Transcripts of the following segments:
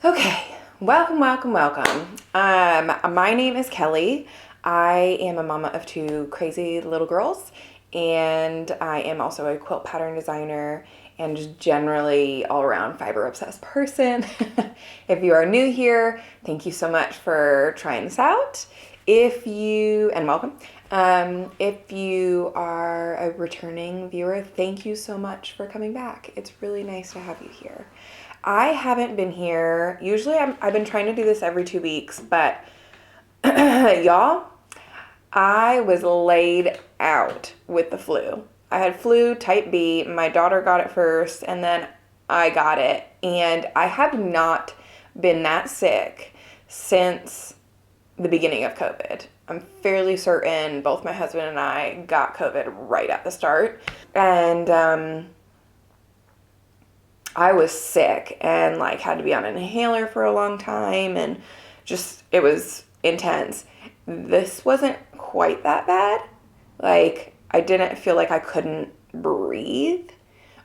Okay, welcome. My name is Kelly. I am a mama of two crazy little girls, and I am also a quilt pattern designer and just generally all around fiber obsessed person. If you are new here, thank you so much for trying this out. And welcome. If you are a returning viewer, thank you so much for coming back. It's really nice to have you here. I haven't been here. Usually I've been trying to do this every 2 weeks, but y'all, I was laid out with the flu. I had flu type B. My daughter got it first, and then I got it. And I have not been that sick since the beginning of COVID. I'm fairly certain both my husband and I got COVID right at the start. And I was sick and like had to be on an inhaler for a long time, and just it was intense. This wasn't quite that bad. Like, I didn't feel like I couldn't breathe,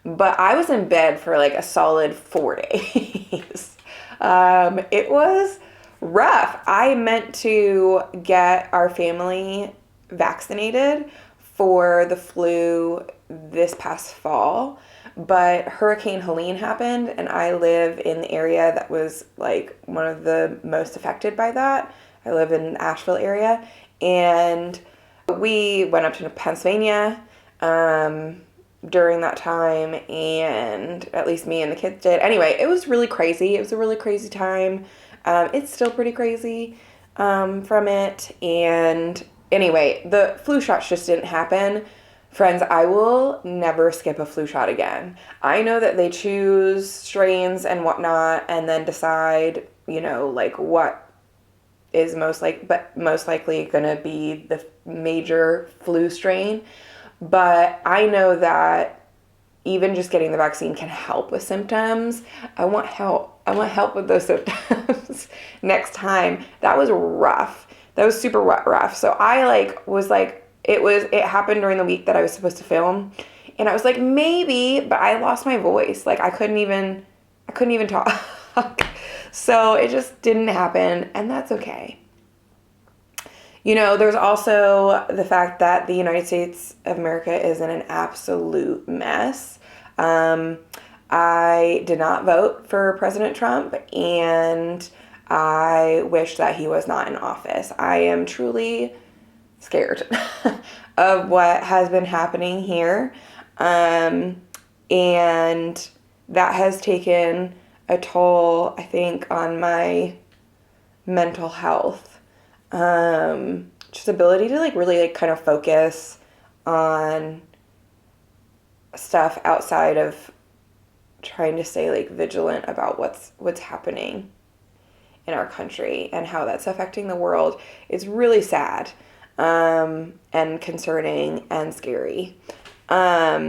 but I was in bed for like a solid 4 days. It was rough. I meant to get our family vaccinated for the flu this past fall, but Hurricane Helene happened, and I live in the area that was like one of the most affected by that. I live in the Asheville area, and we went up to Pennsylvania during that time, and at least me and the kids did. Anyway, it was really crazy. It was a really crazy time. It's still pretty crazy from it. And anyway, the flu shots just didn't happen. Friends, I will never skip a flu shot again. I know that they choose strains and whatnot and then decide, like what is most likely going to be the major flu strain. But I know that even just getting the vaccine can help with symptoms. I want help. I want help with those symptoms next time. That was rough. That was super rough. So I was like, it happened during the week that I was supposed to film, and I was like, maybe, but I lost my voice. Like, I couldn't even talk. So it just didn't happen, and that's okay. There's also the fact that the United States of America is in an absolute mess. I did not vote for President Trump, and I wish that he was not in office. I am truly scared of what has been happening here. And that has taken a toll, I think, on my mental health. Just ability to really kind of focus on stuff outside of trying to stay vigilant about what's happening in our country and how that's affecting the world is really sad. And concerning and scary. But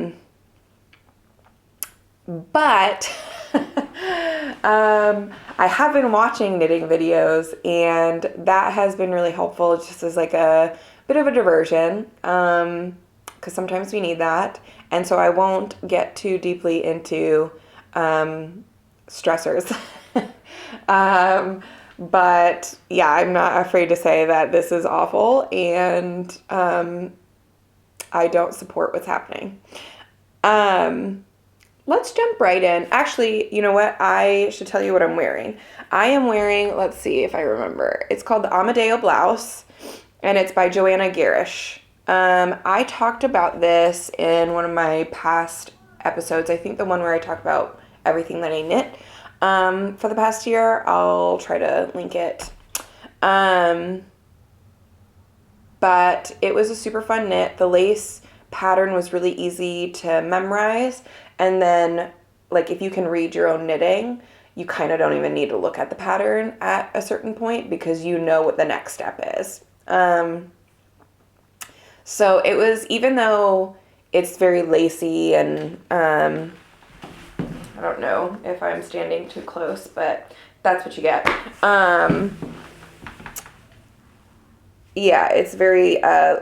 I have been watching knitting videos, and that has been really helpful just as like a bit of a diversion, because sometimes we need that. And so I won't get too deeply into stressors. But yeah, I'm not afraid to say that this is awful, and I don't support what's happening. Let's jump right in. Actually, you know what? I should tell you what I'm wearing. I am wearing, let's see if I remember. It's called the Amedeo blouse, and it's by Johanna gehrisch. I talked about this in one of my past episodes. I think the one where I talk about everything that I knit. For the past year, I'll try to link it. But it was a super fun knit. The lace pattern was really easy to memorize. And then, if you can read your own knitting, you kind of don't even need to look at the pattern at a certain point because you know what the next step is. So it was, even though it's very lacy and, I don't know if I'm standing too close, but that's what you get. Yeah, it's very a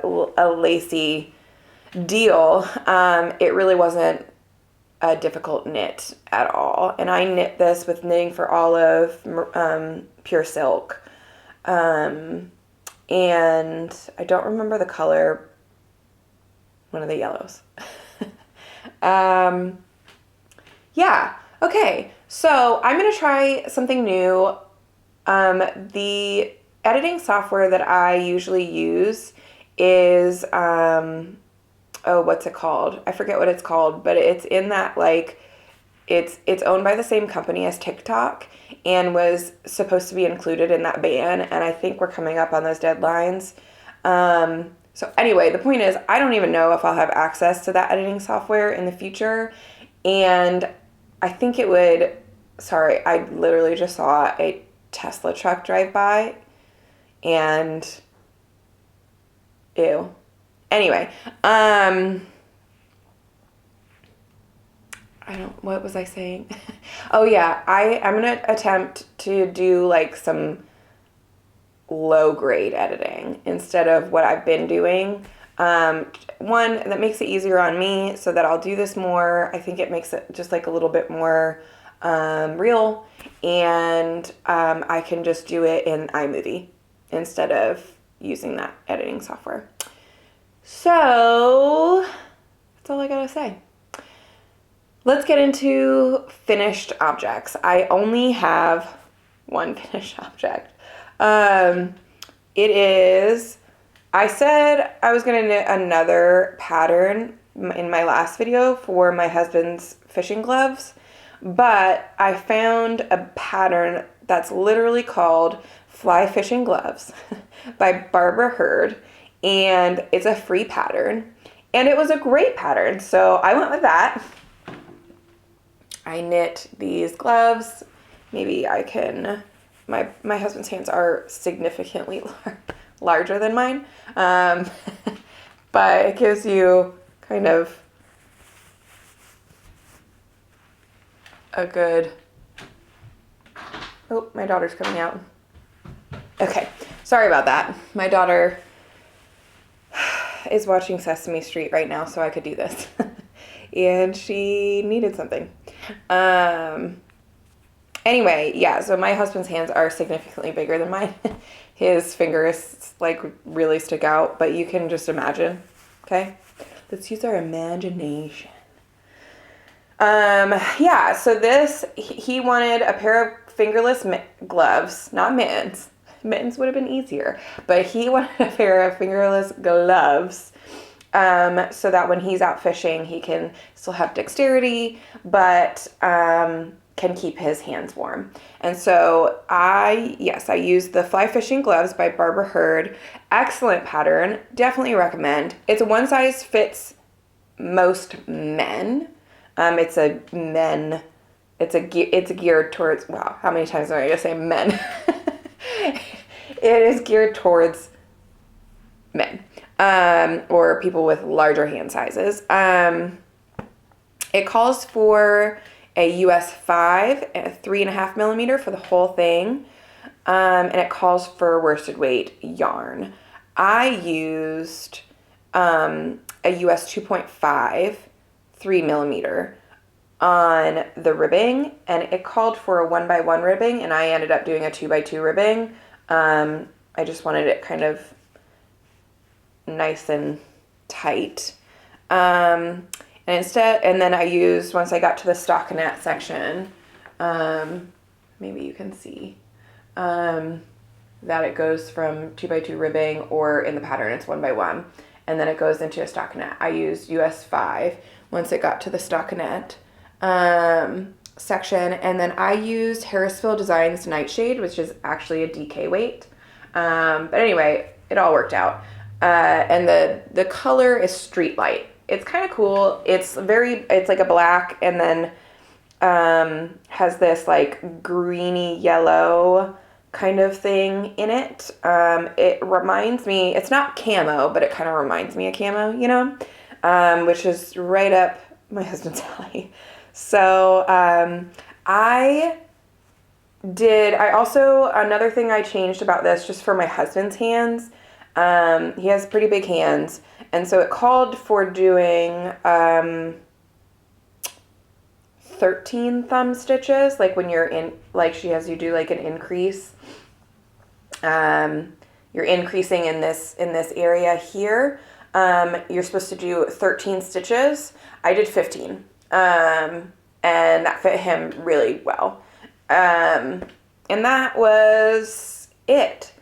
lacy deal. It really wasn't a difficult knit at all. And I knit this with Knitting for Olive, pure silk. And I don't remember the color, one of the yellows. Yeah, okay, so I'm going to try something new. The editing software that I usually use is, what's it called? I forget what it's called, but it's in that, like, it's owned by the same company as TikTok and was supposed to be included in that ban, and I think we're coming up on those deadlines. So anyway, the point is, I don't even know if I'll have access to that editing software in the future, and I think it would, sorry, I literally just saw a Tesla truck drive by, and ew. Anyway, what was I saying? Oh yeah, I'm going to attempt to do like some low grade editing instead of what I've been doing. One, that makes it easier on me so that I'll do this more. I think it makes it just like a little bit more real, and I can just do it in iMovie instead of using that editing software. So that's all I gotta say. Let's get into finished objects. I only have one finished object. It is, I said I was gonna knit another pattern in my last video for my husband's fishing gloves, but I found a pattern that's literally called Fly Fishing Gloves by Hurd, and it's a free pattern, and it was a great pattern, so I went with that. I knit these gloves. Maybe I can, my husband's hands are significantly larger than mine, but it gives you kind of a good, oh, my daughter's coming out. Okay, sorry about that. My daughter is watching Sesame Street right now, so I could do this. And she needed something. Anyway, yeah, so my husband's hands are significantly bigger than mine. His fingers like really stick out, but you can just imagine, okay? Let's use our imagination. Yeah, so this, he wanted a pair of fingerless gloves, not mittens. Mittens would have been easier, but he wanted a pair of fingerless gloves, so that when he's out fishing, he can still have dexterity, but can keep his hands warm. And so I used the Fly Fishing Gloves by Hurd. Excellent pattern. Definitely recommend. It's a one size fits most men. It's geared towards, wow, how many times am I going to say men? It is geared towards men, or people with larger hand sizes. It calls for a US 5 and a 3.5 millimeter for the whole thing. And it calls for worsted weight yarn. I used a US 2.5 3 millimeter on the ribbing, and it called for a 1x1 ribbing, and I ended up doing a 2x2 ribbing. I just wanted it kind of nice and tight. And then I used, once I got to the stockinette section, maybe you can see, that it goes from 2x2 ribbing, or in the pattern it's 1x1, and then it goes into a stockinette. I used US 5 once it got to the stockinette section, and then I used Harrisville Designs Nightshade, which is actually a DK weight. But anyway, it all worked out. And the color is Street Light. It's kind of cool. It's like a black, and then has this like greeny yellow kind of thing in it. It reminds me, it's not camo, but it kind of reminds me of camo, you know, which is right up my husband's alley. So another thing I changed about this, just for my husband's hands, he has pretty big hands, and so it called for doing 13 thumb stitches, like when you're in, like she has you do like an increase. You're increasing in this area here. You're supposed to do 13 stitches. I did 15. And that fit him really well. And that was it.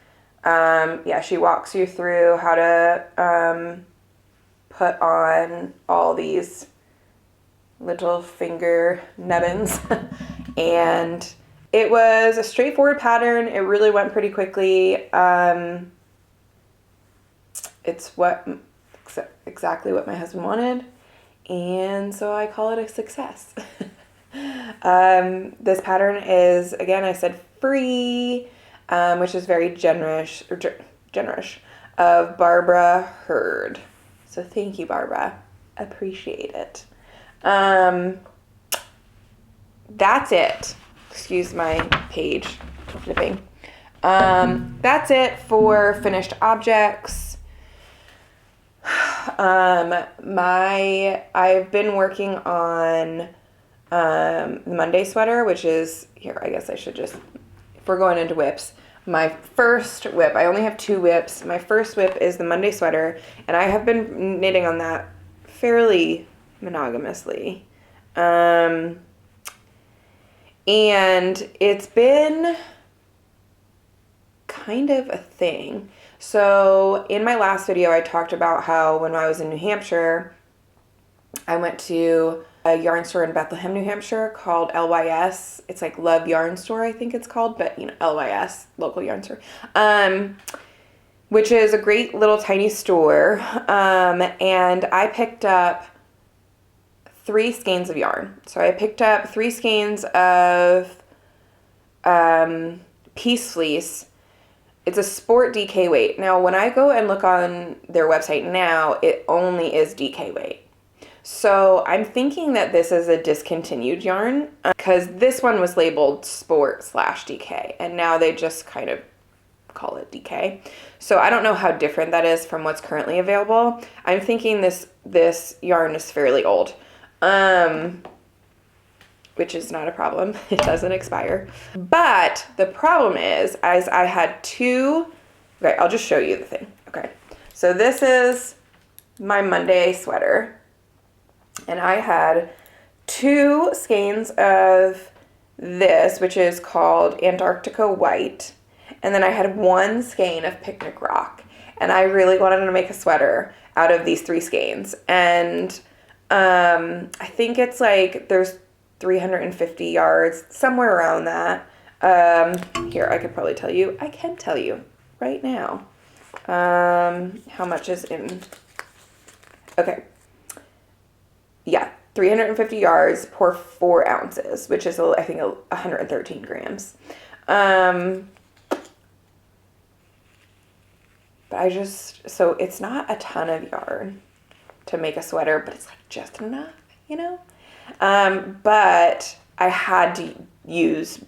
Yeah, she walks you through how to put on all these little finger nubbins. And it was a straightforward pattern. It really went pretty quickly. It's exactly what my husband wanted. And so I call it a success. This pattern is, again, I said free, which is very generous of Barbara Hurd. So thank you, Barbara. Appreciate it. That's it. Excuse my page flipping. That's it for finished objects. I've been working on the Monday sweater, which is here. I guess I should just, if we're going into whips, my first whip, I only have 2 whips. My first whip is the Monday sweater, and I have been knitting on that fairly monogamously. And it's been kind of a thing. So in my last video, I talked about how when I was in New Hampshire, I went to a yarn store in Bethlehem, New Hampshire called LYS. It's like Love Yarn Store, I think it's called, but you know, LYS, local yarn store, which is a great little tiny store. And I picked up 3 skeins of yarn. So I picked up 3 skeins of piece fleece. It's a sport DK weight. Now, when I go and look on their website now, it only is DK weight. So I'm thinking that this is a discontinued yarn because this one was labeled sport/DK, and now they just kind of call it DK. So I don't know how different that is from what's currently available. I'm thinking this yarn is fairly old, which is not a problem. It doesn't expire. But the problem is I had 2, okay, I'll just show you the thing. Okay, so this is my Monday sweater. And I had 2 skeins of this, which is called Antarctica White. And then I had 1 skein of Picnic Rock. And I really wanted to make a sweater out of these 3 skeins. And I think it's like there's 350 yards, somewhere around that. Here, I could probably tell you. I can tell you right now how much is in. Okay. Yeah, 350 yards per 4 ounces, which is, I think, 113 grams. But so it's not a ton of yarn to make a sweater, but it's like just enough, you know? But I had to use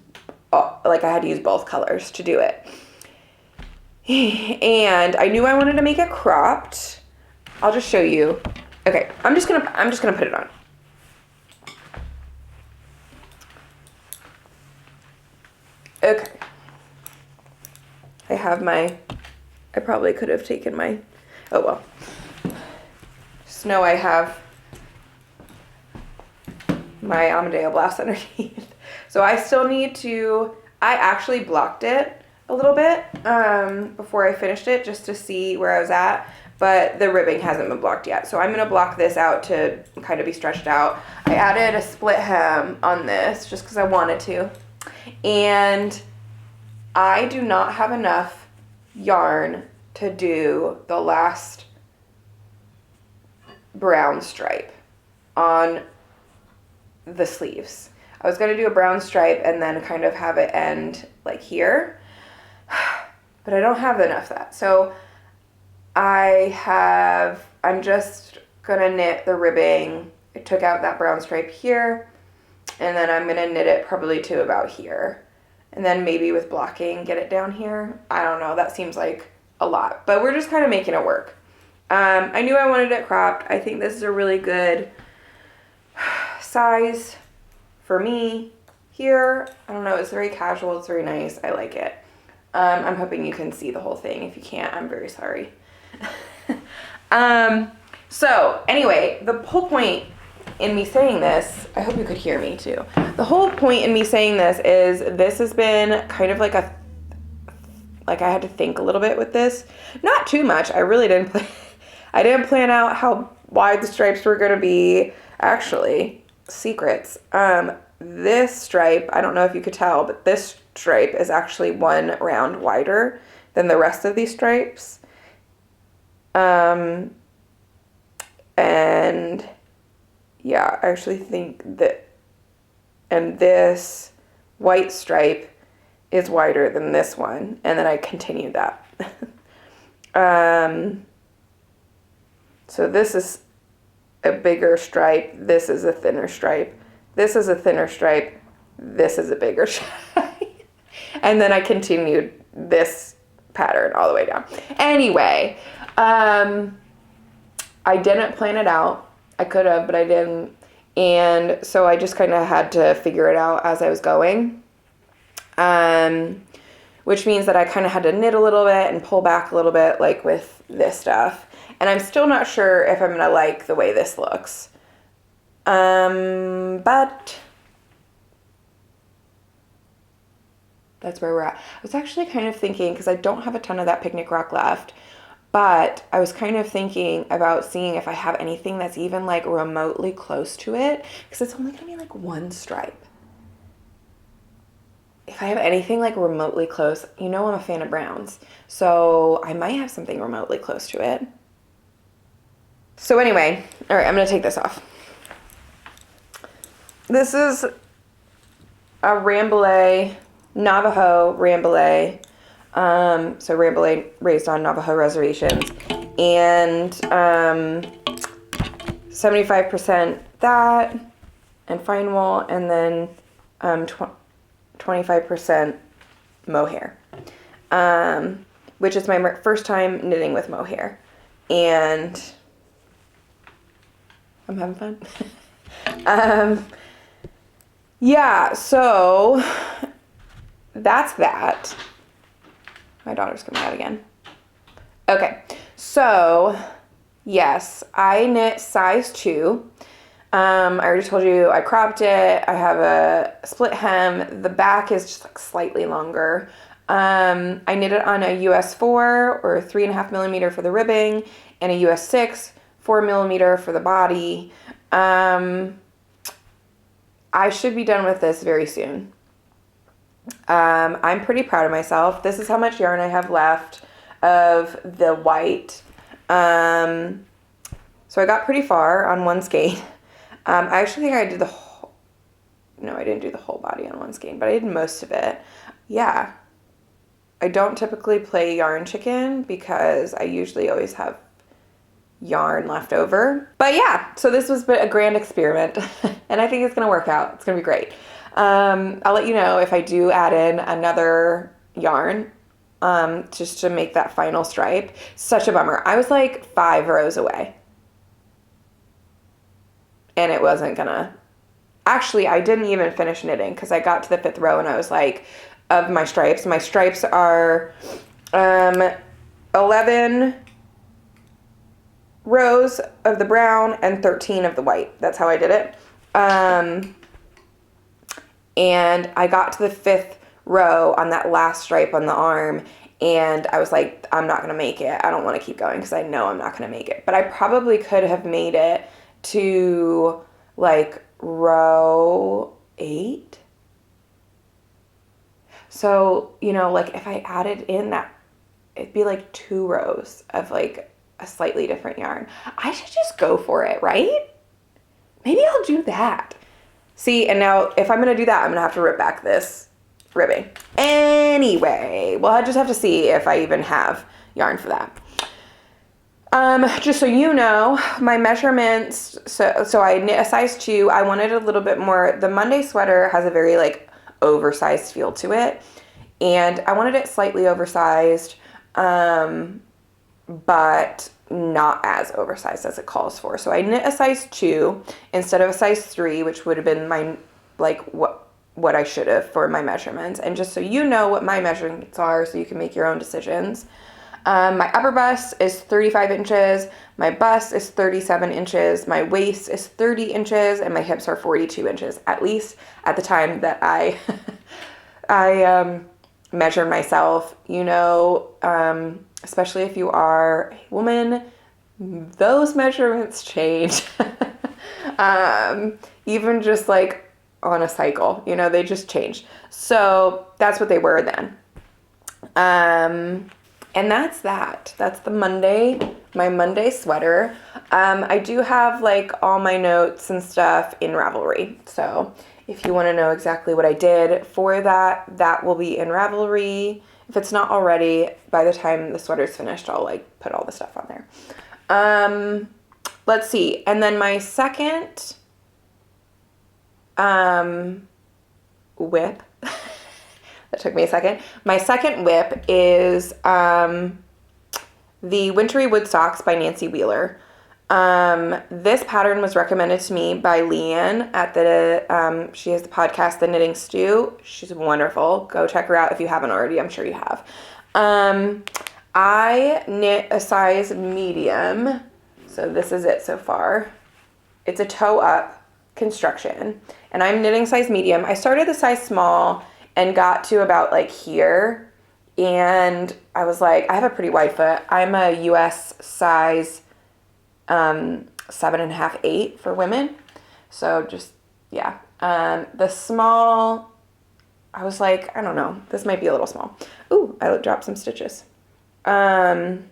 both colors to do it. And I knew I wanted to make it cropped. I'll just show you. Okay, I'm just gonna put it on. Okay. I probably could have taken my, oh well. Just know I have my amedeo blouse underneath. So I still need to, I actually blocked it a little bit before I finished it just to see where I was at. But the ribbing hasn't been blocked yet. So I'm going to block this out to kind of be stretched out. I added a split hem on this just because I wanted to. And I do not have enough yarn to do the last brown stripe on the sleeves. I was going to do a brown stripe and then kind of have it end like here. But I don't have enough of that. So I'm just gonna knit the ribbing. I took out that brown stripe here, and then I'm gonna knit it probably to about here. And then maybe with blocking, get it down here. I don't know, that seems like a lot, but we're just kind of making it work. I knew I wanted it cropped. I think this is a really good size for me here, I don't know, it's very casual, it's very nice, I like it. I'm hoping you can see the whole thing. If you can't, I'm very sorry. So anyway, the whole point in me saying this, I hope you could hear me too. The whole point in me saying this has been kind of like I had to think a little bit with this. Not too much. I really didn't I didn't plan out how wide the stripes were going to be. Actually, secrets. This stripe, I don't know if you could tell, but this stripe is actually one round wider than the rest of these stripes. And yeah, I actually think that, and this white stripe is wider than this one. And then I continued that. So this is a bigger stripe. This is a thinner stripe. This is a thinner stripe. This is a bigger stripe. And then I continued this pattern all the way down. Anyway, I didn't plan it out. I could have, but I didn't. And so I just kind of had to figure it out as I was going. Which means that I kind of had to knit a little bit and pull back a little bit, like with this stuff. And I'm still not sure if I'm going to like the way this looks. But that's where we're at. I was actually kind of thinking, because I don't have a ton of that picnic rock left, but I was kind of thinking about seeing if I have anything that's even like remotely close to it, because it's only going to be like one stripe. If I have anything like remotely close, you know I'm a fan of browns, so I might have something remotely close to it. So anyway, all right, I'm going to take this off. This is a Rambouillet, Navajo Rambouillet. So Rambouillet raised on Navajo reservations. And 75% that and fine wool, and then 25% mohair. Which is my first time knitting with mohair. And I'm having fun. Yeah, so that's that. My daughter's coming out again. Okay, so yes, I knit size 2. I already told you I cropped it. I have a split hem. The back is just like slightly longer. I knit it on a US 4 or 3.5 millimeter for the ribbing, and a US 6, 4 millimeter for the body. I should be done with this very soon. I'm pretty proud of myself. This is how much yarn I have left of the white. So I got pretty far on one skein. I actually think I did I didn't do the whole body on one skein, but I did most of it. Yeah. I don't typically play yarn chicken because I usually always have yarn left over. But yeah, so this was a grand experiment and I think it's going to work out. It's going to be great. I'll let you know if I do add in another yarn, just to make that final stripe. Such a bummer. I was like 5 rows away and it wasn't gonna, actually, I didn't even finish knitting because I got to the 5th row and I was like, of my stripes are, 11 rows of the brown and 13 of the white. That's how I did it. And I got to the 5th row on that last stripe on the arm, and I was like, I'm not going to make it. I don't want to keep going because I know I'm not going to make it. But I probably could have made it to like row 8. So, like if I added in that, it'd be like 2 rows of like a slightly different yarn. I should just go for it, right? Maybe I'll do that. See, and now if I'm going to do that, I'm going to have to rip back this ribbing. Anyway, well, I just have to see if I even have yarn for that. Just so you know, my measurements, so I knit a size 2. I wanted a little bit more. The Monday sweater has a very like oversized feel to it, and I wanted it slightly oversized, but not as oversized as it calls for. So I knit a size 2 instead of a size 3, which would have been my like what I should have for my measurements. And just so you know what my measurements are, so you can make your own decisions. My upper bust is 35 inches, my bust is 37 inches, my waist is 30 inches, and my hips are 42 inches, at least at the time that I measured myself. You know, especially if you are a woman, those measurements change. Even just like on a cycle, you know, they just change. So that's what they were then. And that's that. That's the Monday, my Monday sweater. I do have like all my notes and stuff in Ravelry. So if you want to know exactly what I did for that, that will be in Ravelry. If it's not already, by the time the sweater's finished, I'll like put all the stuff on there. Let's see. And then my second whip, that took me a second. My second whip is the Wintery Wood Socks by Nancy Wheeler. This pattern was recommended to me by Leanne at the, she has the podcast, The Knitting Stew. She's wonderful. Go check her out if you haven't already. I'm sure you have. I knit a size medium. So this is it so far. It's a toe up construction, and I'm knitting size medium. I started the size small and got to about like here, and I was like, I have a pretty wide foot. I'm a US size 7.5, 8 for women. So just, yeah. The small, I was like, I don't know, this might be a little small. Ooh, I dropped some stitches. And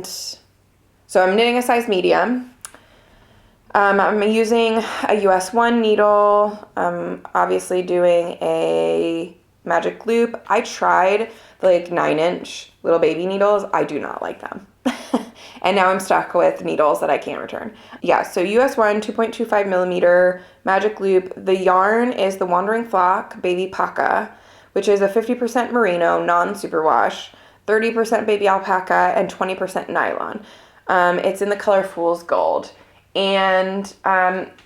so I'm knitting a size medium. I'm using a US 1 needle. I'm obviously doing a magic loop. I tried the like 9-inch little baby needles. I do not like them. And now I'm stuck with needles that I can't return. Yeah, so US 1, 2.25 millimeter magic loop. The yarn is the Wandering Flock Baby Paca, which is a 50% merino, non-superwash, 30% baby alpaca, and 20% nylon. It's in the color Fool's Gold. And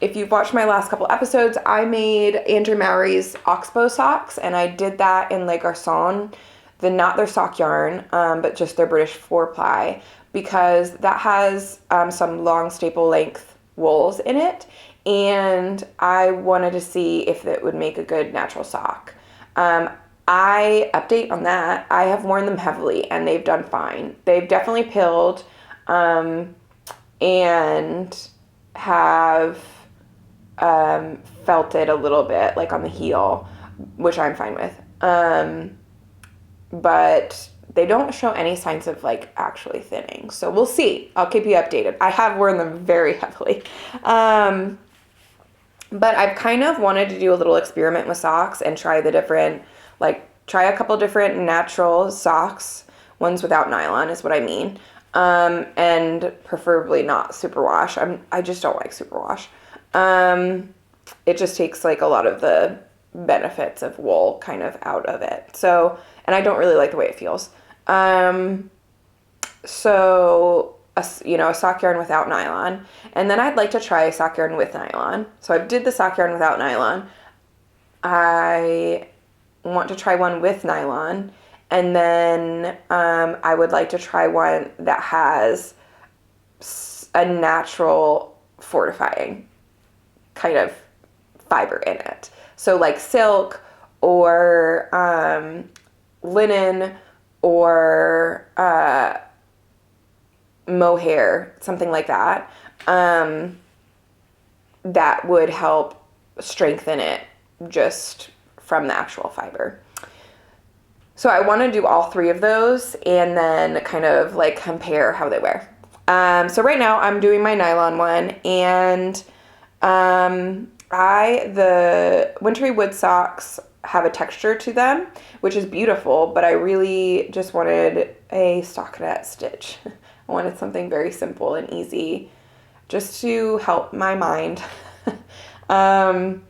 if you've watched my last couple episodes, I made Andrew Mowry's Oxbow socks, and I did that in like Garcons, not their sock yarn, but just their British 4-ply, because that has some long staple length wools in it, and I wanted to see if it would make a good natural sock. I update on that. I have worn them heavily, and they've done fine. They've definitely pilled, and have felt it a little bit, like on the heel, which I'm fine with. But they don't show any signs of like actually thinning. So we'll see. I'll keep you updated. I have worn them very heavily. But I've kind of wanted to do a little experiment with socks and try the different, like try a couple different natural socks, ones without nylon is what I mean. And preferably not superwash. I just don't like superwash. It just takes like a lot of the benefits of wool kind of out of it. So, and I don't really like the way it feels. So, a sock yarn without nylon. And then I'd like to try a sock yarn with nylon. So I did the sock yarn without nylon. I want to try one with nylon. And then I would like to try one that has a natural fortifying kind of fiber in it. So like silk or linen or mohair, something like that, that would help strengthen it just from the actual fiber. So I want to do all three of those and then kind of like compare how they wear. So right now I'm doing my nylon one, and the Wintery Wood socks have a texture to them, which is beautiful, but I really just wanted a stockinette stitch. I wanted something very simple and easy just to help my mind. And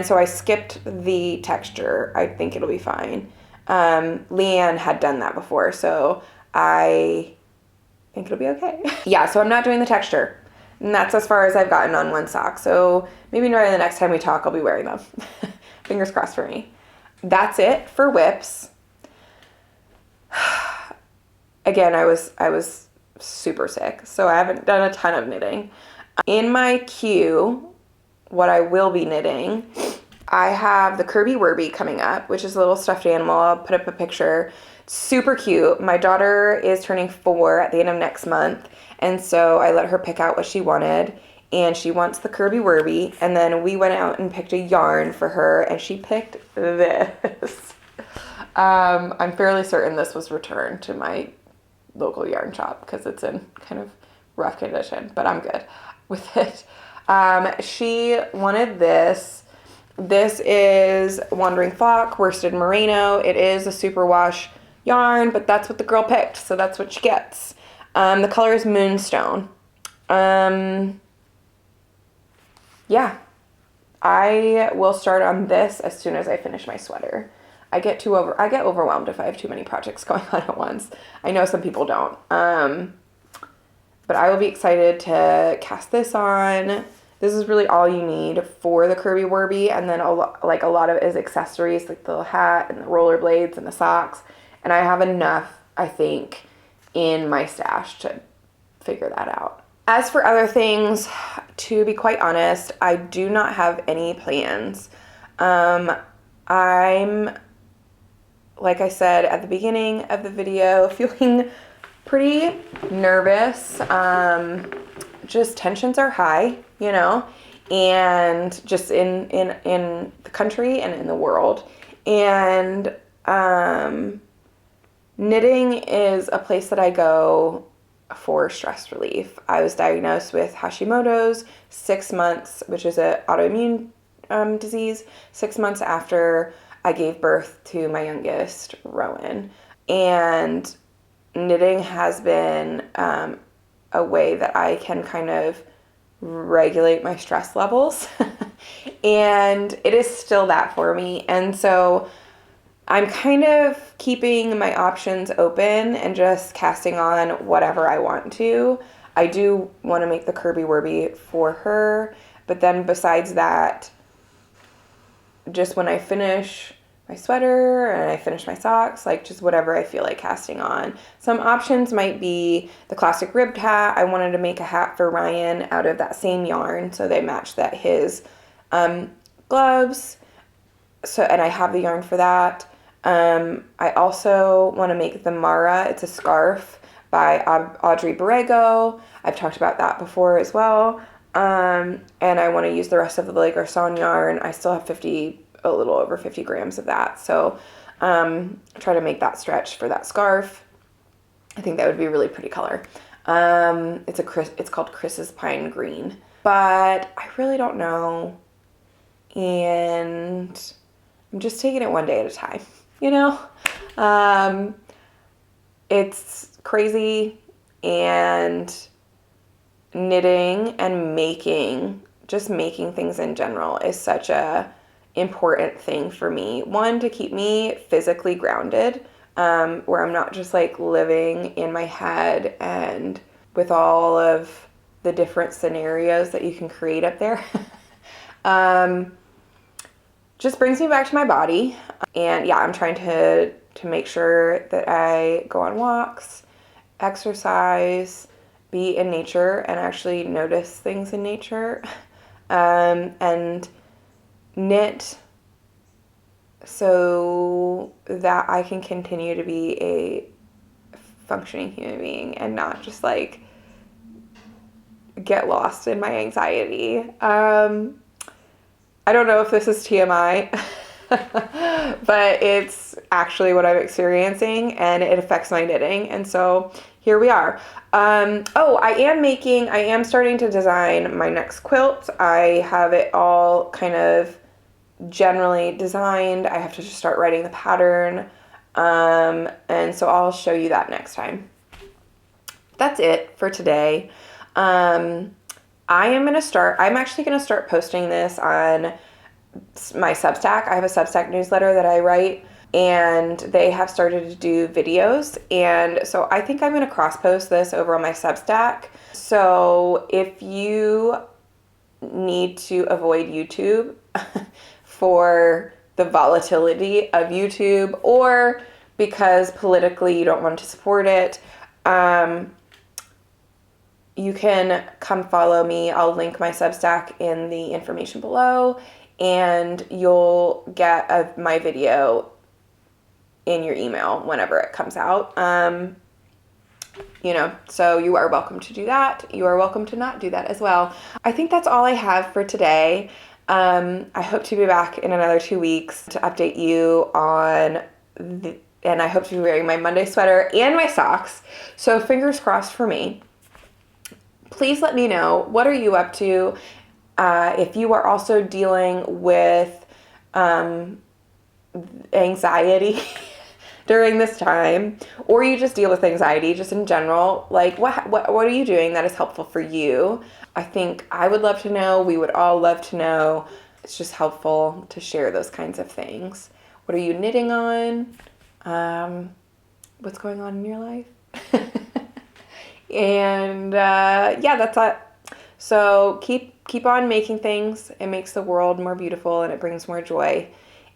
so I skipped the texture. I think it'll be fine. Leanne had done that before, so I think it'll be okay. Yeah, so I'm not doing the texture. And that's as far as I've gotten on one sock. So maybe by the next time we talk, I'll be wearing them. Fingers crossed for me. That's it for whips. Again, I was super sick, so I haven't done a ton of knitting. In my queue, what I will be knitting, I have the Kirby Wirby coming up, which is a little stuffed animal. I'll put up a picture. Super cute. My daughter is turning 4 at the end of next month, and so I let her pick out what she wanted, and she wants the Kirby Wirby, and then we went out and picked a yarn for her, and she picked this. I'm fairly certain this was returned to my local yarn shop because it's in kind of rough condition, but I'm good with it. She wanted this. This is Wandering Flock worsted merino. It is a superwash yarn, but that's what the girl picked, so that's what she gets. The color is Moonstone. Yeah, I will start on this as soon as I finish my sweater. I get overwhelmed if I have too many projects going on at once. I know some people don't. But I will be excited to cast this on. This is really all you need for the Kirby Wirby, and then a lot of it is accessories, like the hat and the rollerblades and the socks. And I have enough, I think, in my stash to figure that out. As for other things, to be quite honest, I do not have any plans. I'm, like I said at the beginning of the video, feeling pretty nervous. Just tensions are high, you know, and just in the country and in the world. And knitting is a place that I go for stress relief. I was diagnosed with Hashimoto's 6 months, which is an autoimmune disease, 6 months after I gave birth to my youngest, Rowan. And knitting has been a way that I can kind of regulate my stress levels. And it is still that for me. And so I'm kind of keeping my options open and just casting on whatever I want to. I do want to make the Kirby Wirby for her, but then besides that, just when I finish my sweater and I finish my socks, like just whatever I feel like casting on. Some options might be the classic ribbed hat. I wanted to make a hat for Ryan out of that same yarn, so they match that his gloves. So, and I have the yarn for that. I also want to make the Mara. It's a scarf by Audrey Borrego. I've talked about that before as well. And I want to use the rest of the Le Garçon yarn. I still have a little over 50 grams of that. So try to make that stretch for that scarf. I think that would be a really pretty color. It's called Chris's Pine Green. But I really don't know. And I'm just taking it one day at a time, you know? It's crazy, and knitting and making things in general is such a important thing for me. One, to keep me physically grounded, where I'm not just like living in my head and with all of the different scenarios that you can create up there. Just brings me back to my body. And yeah, I'm trying to make sure that I go on walks, exercise, be in nature, and actually notice things in nature, and knit so that I can continue to be a functioning human being and not just like get lost in my anxiety. I don't know if this is TMI, but it's actually what I'm experiencing, and it affects my knitting. And so here we are. I am starting to design my next quilt. I have it all kind of generally designed. I have to just start writing the pattern. And so I'll show you that next time. That's it for today. I'm actually going to start posting this on my Substack. I have a Substack newsletter that I write and they have started to do videos. And so I think I'm going to cross post this over on my Substack. So if you need to avoid YouTube for the volatility of YouTube, or because politically you don't want to support it, you can come follow me. I'll link my Substack in the information below, and you'll get my video in your email whenever it comes out. You know, so you are welcome to do that. You are welcome to not do that as well. I think that's all I have for today. I hope to be back in another 2 weeks to update you on and I hope to be wearing my Monday sweater and my socks. So fingers crossed for me. Please let me know, what are you up to? If you are also dealing with anxiety during this time, or you just deal with anxiety just in general, like what are you doing that is helpful for you? I think I would love to know. We would all love to know. It's just helpful to share those kinds of things. What are you knitting on? What's going on in your life? And yeah, that's it. So keep on making things. It makes the world more beautiful and it brings more joy.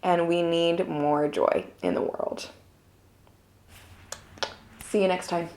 And we need more joy in the world. See you next time.